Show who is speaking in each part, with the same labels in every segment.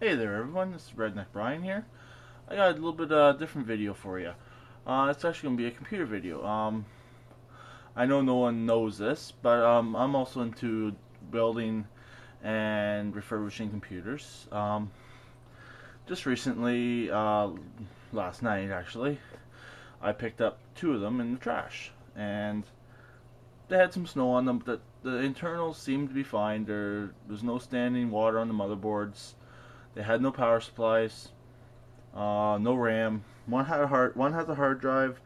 Speaker 1: Hey there everyone, this is Redneck Brian here. I got a little bit different video for you. It's actually going to be a computer video. I know no one knows this, but I'm also into building and refurbishing computers. Just recently, last night actually, I picked up two of them in the trash. And they had some snow on them, but the internals seemed to be fine. There's no standing water on the motherboards. They had no power supplies, no RAM. One has a hard drive.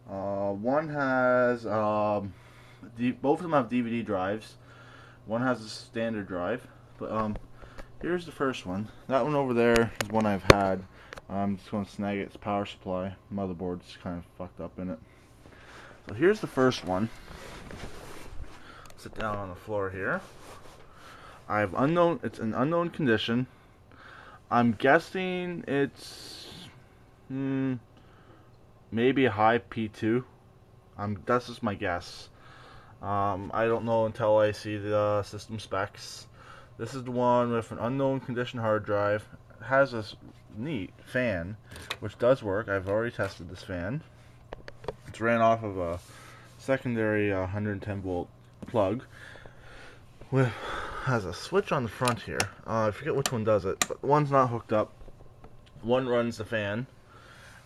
Speaker 1: One has both of them have DVD drives. One has a standard drive. But here's the first one. That one over there is one I've had. I'm just going to snag its power supply. Motherboard's kind of fucked up in it. So here's the first one. Sit down on the floor here. I have unknown. It's an unknown condition. I'm guessing it's maybe a high P2. That's just my guess. I don't know until I see the system specs. This is the one with an unknown condition hard drive. It has this neat fan, which does work. I've already tested this fan. It's ran off of a secondary 110 volt plug with has a switch on the front here. I forget which one does it, but one's not hooked up. One runs the fan,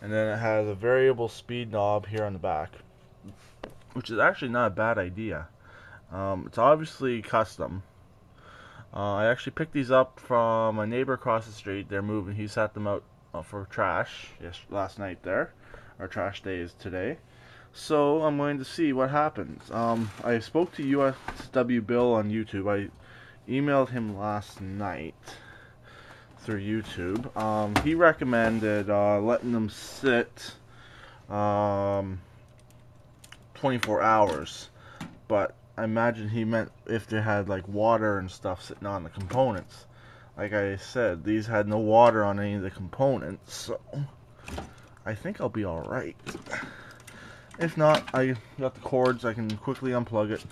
Speaker 1: and then it has a variable speed knob here on the back, which is actually not a bad idea. It's obviously custom. I actually picked these up from a neighbor across the street. They're moving. He set them out for trash last night there. Our trash day is today. So I'm going to see what happens. I spoke to USW Bill on YouTube. I emailed him last night through YouTube. He recommended letting them sit 24 hours, but I imagine he meant if they had like water and stuff sitting on the components. Like I said, these had no water on any of the components, so I think I'll be alright. If not, I got the cords, I can quickly unplug it.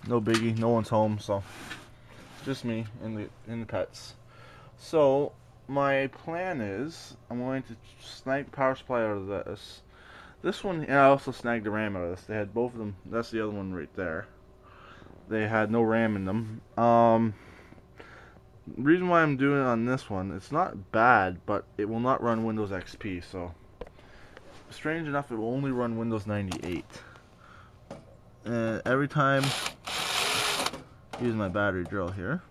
Speaker 1: No biggie, no one's home, so just me and the pets. So my plan is I'm going to snag power supply out of this. This one, and I also snagged the RAM out of this. They had both of them. That's the other one right there. They had no RAM in them. Reason why I'm doing it on this one, it's not bad, but it will not run Windows XP. So strange enough, it will only run Windows 98. And every time, use my battery drill here.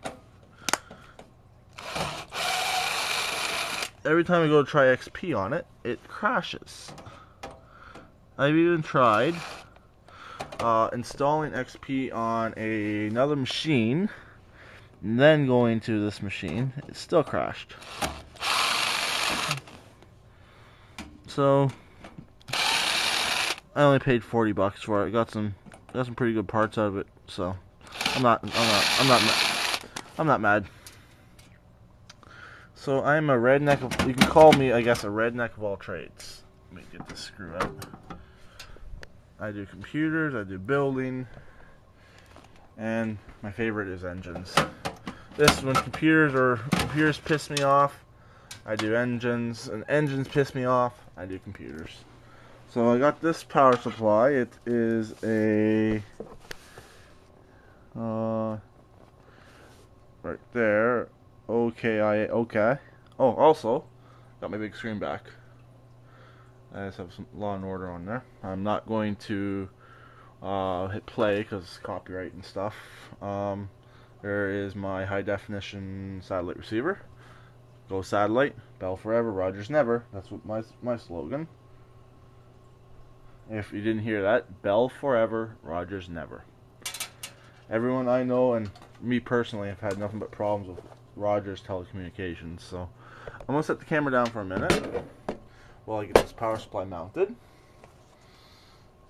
Speaker 1: Every time I go to try XP on it, it crashes. I've even tried installing XP on another machine, and then going to this machine. It still crashed. So I only paid $40 for it. Got some pretty good parts out of it. So I'm not mad. So I'm a redneck of, you can call me, I guess, a redneck of all trades. Let me get this screw out. I do computers, I do building, and my favorite is engines. This, when computers piss me off, I do engines, and engines piss me off, I do computers. So I got this power supply. It is a right there. Okay. Oh, also got my big screen back. I just have some Law and Order on there. I'm not going to hit play because it's copyright and stuff. There is my high definition satellite receiver. Go satellite, Bell forever, Rogers never. That's what my slogan. If you didn't hear that, Bell forever, Rogers never. Everyone I know and me personally have had nothing but problems with Rogers telecommunications. So I'm gonna set the camera down for a minute while I get this power supply mounted.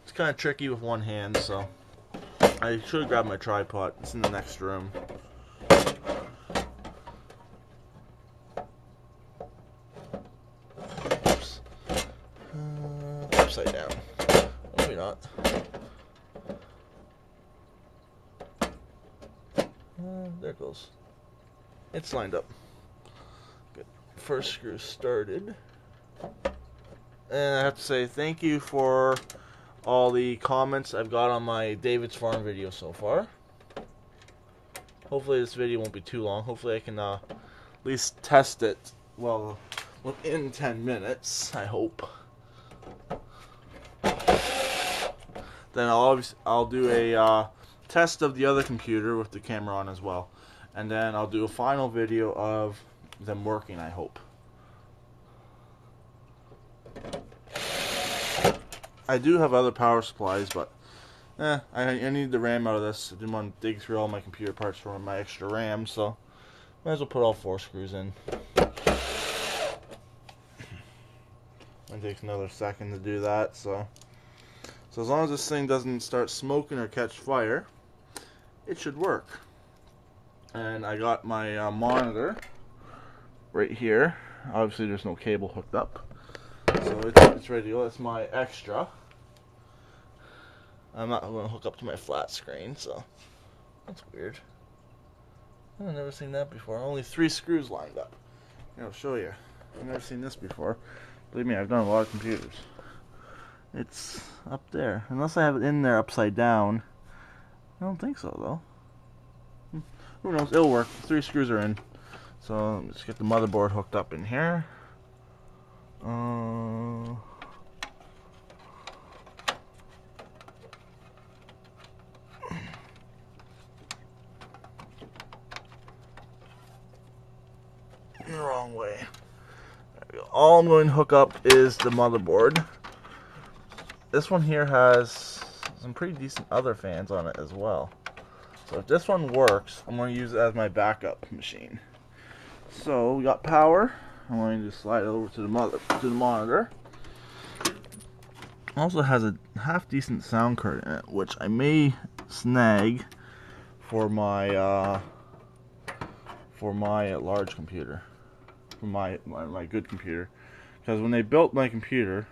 Speaker 1: It's kind of tricky with one hand, so I should have grabbed my tripod. It's in the next room. Oops. Upside down. Maybe not. There it goes. It's lined up. first screw started. And I have to say thank you for all the comments I've got on my David's Farm video so far. Hopefully this video won't be too long. Hopefully I can at least test it well within 10 minutes, I hope. Then I'll do a test of the other computer with the camera on as well. And then I'll do a final video of them working, I hope. I do have other power supplies, but I need the RAM out of this. I didn't want to dig through all my computer parts for my extra RAM, so might as well put all 4 screws in. It takes another second to do that, so as long as this thing doesn't start smoking or catch fire, it should work. And I got my monitor right here. Obviously there's no cable hooked up, so it's ready to go. That's my extra. I'm not going to hook up to my flat screen, so that's weird. I've never seen that before. Only 3 screws lined up. Here, I'll show you. I've never seen this before. Believe me, I've done a lot of computers. It's up there. Unless I have it in there upside down. I don't think so, though. Who knows? It'll work. 3 screws are in. So let's get the motherboard hooked up in here. The wrong way. There we go. All I'm going to hook up is the motherboard. This one here has some pretty decent other fans on it as well. So if this one works, I'm going to use it as my backup machine. So we got power. I'm going to slide it over to the monitor. Also has a half decent sound card in it, which I may snag for my large computer, for my good computer. Because when they built my computer,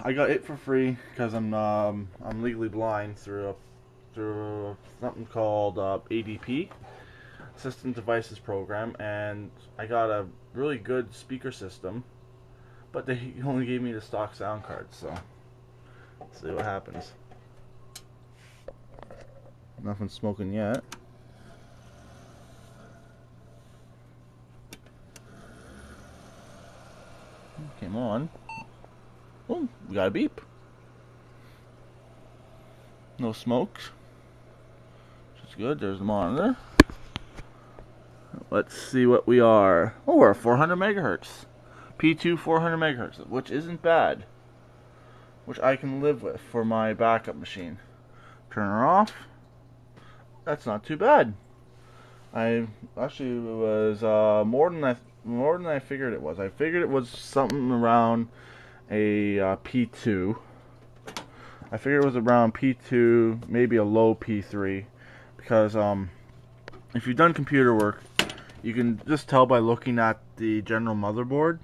Speaker 1: I got it for free because I'm legally blind through something called ADP, System Devices Program, and I got a really good speaker system, but they only gave me the stock sound card, so let's see what happens. Nothing's smoking yet. Came on. Oh, we got a beep. No smokes. Which is good. There's the monitor. Let's see what we are. Oh, we're at 400 megahertz. P2 400 megahertz, which isn't bad. Which I can live with for my backup machine. Turn her off. That's not too bad. I actually was more than I figured it was. I figured it was something around a P2. I figured it was around P2, maybe a low P3, because if you've done computer work, you can just tell by looking at the general motherboard.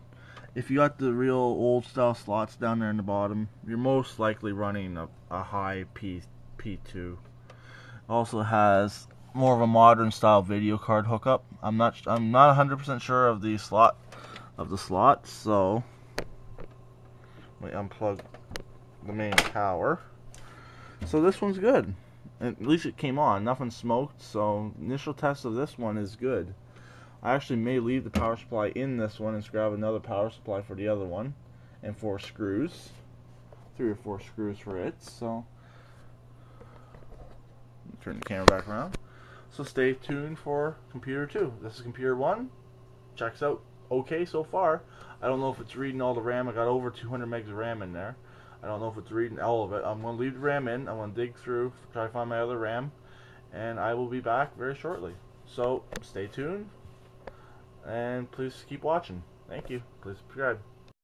Speaker 1: If you got the real old style slots down there in the bottom, you're most likely running a high P2. Also has more of a modern style video card hookup. I'm not 100% sure of the slots, so let me unplug the main power. So this one's good. At least it came on. Nothing smoked, so initial test of this one is good. I actually may leave the power supply in this one and grab another power supply for the other one, and 4 screws, 3 or 4 screws for it. So turn the camera back around. So stay tuned for computer 2. This is computer 1. Checks out okay so far. I don't know if it's reading all the RAM. I got over 200 megs of RAM in there. I don't know if it's reading all of it. I'm going to leave the RAM in. I'm going to dig through, try to find my other RAM, and I will be back very shortly. So stay tuned, and please keep watching. Thank you. Please subscribe.